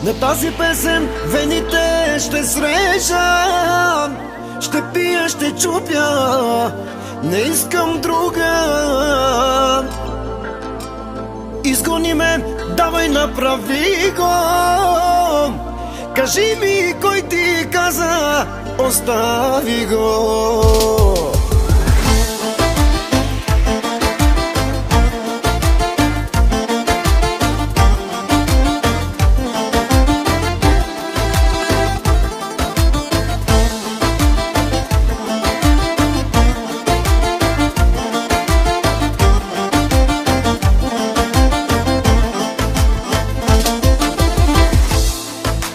На тази песен вените ще срежам, ще пия, ще чупя, не искам друга. Изгони ме, давай направи го. Кажи ми кой ти каза, остави го.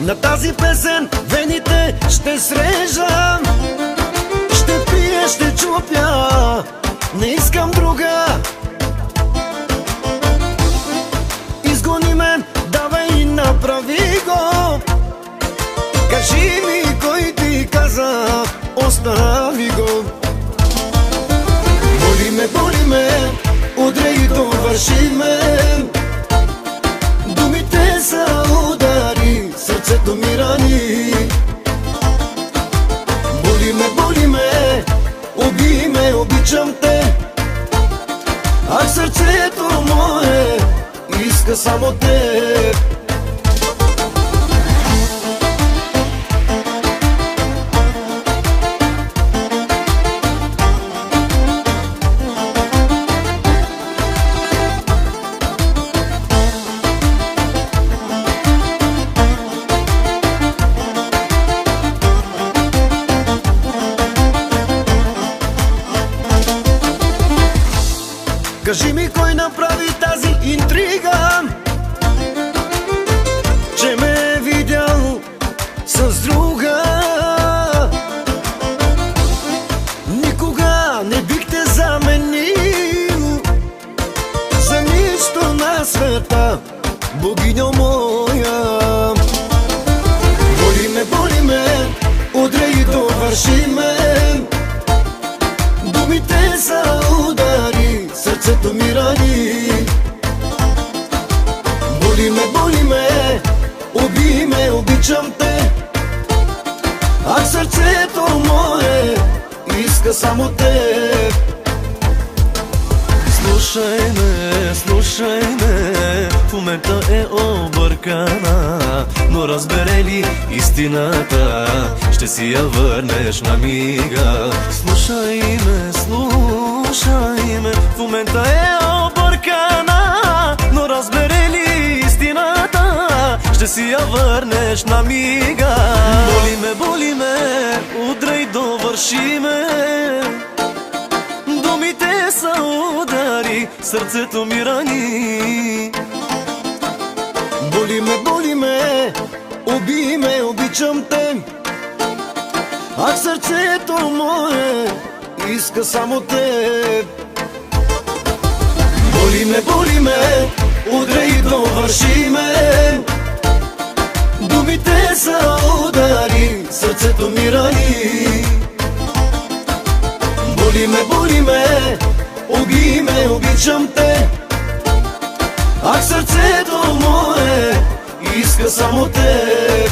На тази песен вените ще срежам, ще пия, ще чупя, не искам друга. Изгони ме, давай и направи го. Кажи ми кой ти каза, остави го. Боли ме, удряй и довърши ме. Думите са удари, сърцето ми рани. Боли ме, убий ме, обичам те. А сърцето мое иска само те. Кажи ми кой направи тази интрига, че ме е видял с друга. Никога не бих те заменил за нищо на света, богиня моя. Боли ме, удряй и довърши ме. Думите са удари, сърцето ми рани. Боли ме, убий ме, обичам те. А сърцето мое иска само те. Слушай ме, в момента е объркана, но разбере ли истината, ще си я върнеш на мига. Слушай ме, в момента е объркана, но разбере ли истината, ще си я върнеш на мига. Боли ме, удряй, довърши ме. Думите са удари, сърцето ми рани. Боли ме, убий ме, обичам те. А сърцето мое иска само те. Боли ме, удряй и довърши ме. Думите са удари, сърцето ми рани. Боли ме, убий ме, обичам те. А сърцето мое иска само те.